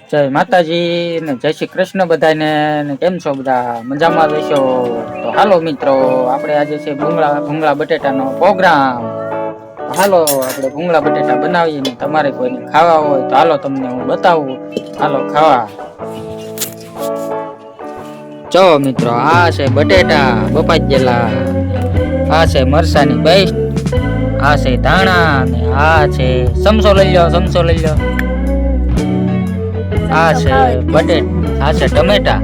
જય માતાજી ને જય શ્રી કૃષ્ણ બધાને ને કેમ છો બધા મજામાં રહેશો તો હાલો મિત્રો આપણે આજે છે ભૂંગળા બટેટાનો પ્રોગ્રામ હાલો આપણે ભૂંગળા બટેટા બનાવીએ ને તમારે કોઈને ખાવા હોય તો હાલો તમને હું બતાવું હાલો ખાવા જો મિત્રો આ છે બટેટા બફાઈ ગયેલા આ છે મરસાની પેસ્ટ આ છે ધાણા ને આ છે સમસો લઈ લો આ છે બટેટ આ છે ટમેટા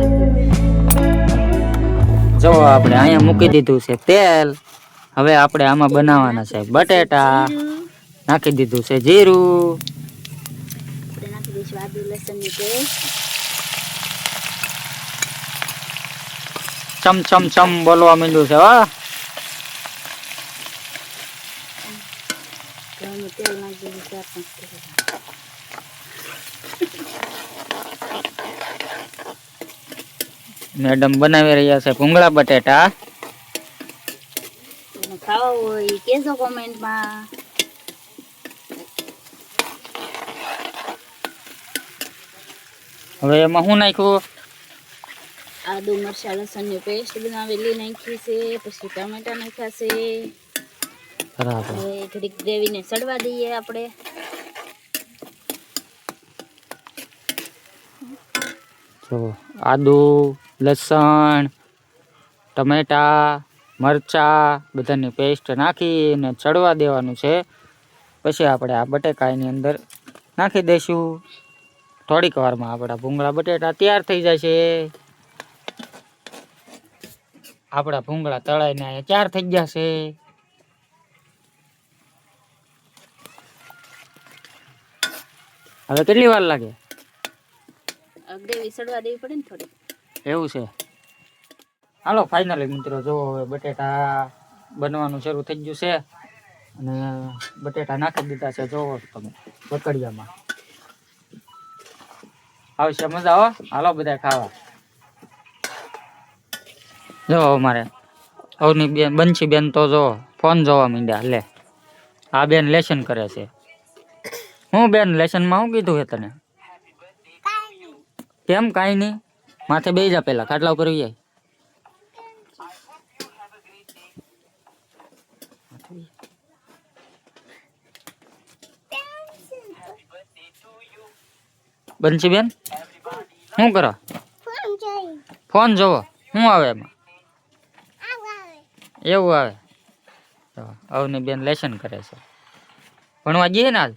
જો આપણે અહીંયા મૂકી દીધું છે તેલ હવે આપણે આમાં બનાવવાના છે બટેટા નાખી દીધું છે જીરું નાખી દઈશું આદુ લસણની પેસ્ટ ચમ ચમ ચમ બોલવા માંડ્યું છે હો તેલ નાખી દીધું 4-5 મેડમ બનાવી રહ્યા છે ભૂંગળા બટેટા ખાવા હોય કેજો કોમેન્ટમાં હવે એમાં શું નાખ્યું આદુ મરચાં લસણની પેસ્ટ બનાવેલી નાખી છે પછી ટમેટા નાખ્યા છે બરાબર હવે થોડીક ગ્રેવીને સડવા દઈએ આપણે જો આદુ લસણ ટમેટા મરચા બધાની પેસ્ટ નાખીને ચડવા દેવાનું છે પછી આપણે આ બટેકાની અંદર નાખી દઈશું થોડીક વારમાં આપણા ભૂંગળા બટેટા તૈયાર થઈ જશે આપણા ભૂંગળા તળાઈને અહીંયા તૈયાર થઈ ગયા છે હવે કેટલી વાર લાગે ગ્રેવી સડવા દેવી પડે ને થોડી એવું છે હાલો ફાઇનલી મિત્રો જો હવે બટેટા બનવાનું શરૂ થઈ ગયું છે અને બટેટા નાખી દીધા છે જોવો તમે બકડિયામાં આવશે મજા હો હાલો બધા ખાવા જો અમારે અવની બેન બંસી બેન તો જો ફોન જોવા માંડ્યા લે આ બેન લેસન કરે છે હું બેન લેસનમાં શું કીધું છે તને કેમ કાંઈ નહીં માથે બેસી જા પેલા ખાટલા ઉપર જાય બંસી બેન શું કરો ફોન જોવો શું આવે એમાં એવું આવે અવની બેન લેસન કરે છે ભણવા જઈએ ને આજ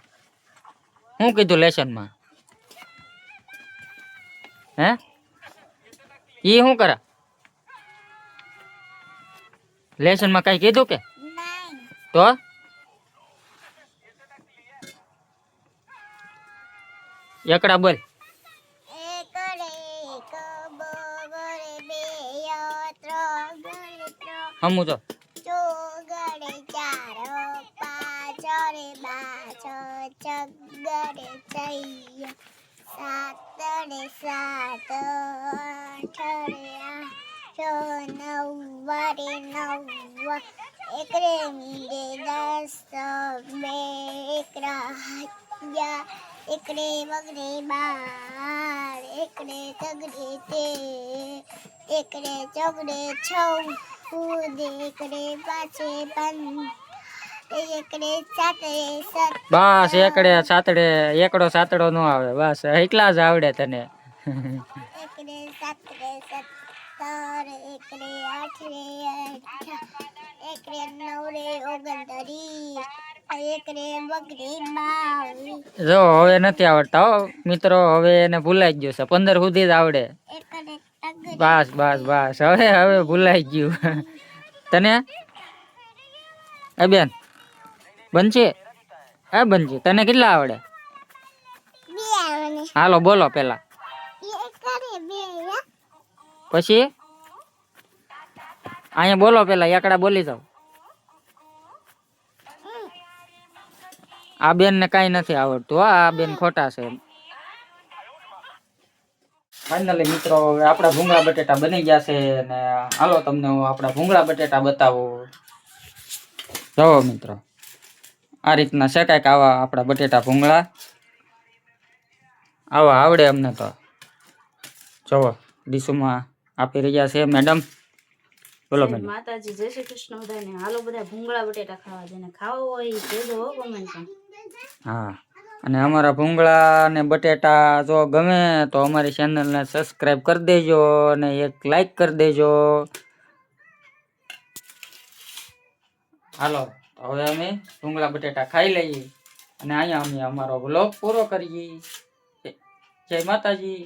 શું કીધું લેસનમાં હે ઈ શું કરે લેસનમાં કઈ કીધું કે તો એકડા બોલ હમું તો સાતડે સાત અઠડે આઠ નવ્વારે નવ્વ એકરે મીરે 10 બે એકરા હજાર એકરે બગડે 12 એકરે તગડે 13 એકરે ચોગડે 14 એકરે પાછે 15 એકડે સાતડે સત બસ એકડે સાતડે એકડો સાતડો નો આવે બસ એટલા જ આવડે તને એકડે સાતડે 17 એકડે આઠડે 18 એકડે નવડે 29 એકડે બગડે 22 જો હવે નથી આવડતા હો મિત્રો હવે એને ભૂલાઈ ગયું છે 15 સુધી જ આવડે એકડે તગડે બસ બસ બસ હવે ભૂલાઈ ગયું તને એ બેન બંચી એ બંચી તને કેટલા આવડે બે આવને હાલો બોલો પેલા એકડે બે પછી અહીંયા બોલો પેલા એકડા બોલી જાવ આ બેન ને કઈ નથી આવડતું આ બેન ખોટા છે ફાઇનલી મિત્રો આપણા ભૂંગળા બટેટા બની ગયા છે અને હાલો તમને હું આપણા ભૂંગળા બટેટા બતાવું જો મિત્રો આ રીતના શેકાય આવા આપણા બટેટા ભૂંગળા આવા આવડે અમને તો. જુઓ ડીશુમાં આપી રહ્યા છે મેડમ. બોલો જય મેડમ. માતાજી, જય શ્રી કૃષ્ણ બધાને. હાલો બધા ભૂંગળા બટેટા ખાવા, જેને ખાવા હોય એ કહેજો હો કોમેન્ટમાં. હા, અને અમારા ભૂંગળા ને બટેટા જો ગમે તો અમારી ચેનલને સબસ્ક્રાઈબ કરી દેજો અને એક લાઈક કરી દેજો. હાલો હવે અમે ભૂંગળા બટેટા ખાઈ લઈએ અને અહીંયા અમે અમારો વ્લોગ પૂરો કરીએ. જય માતાજી.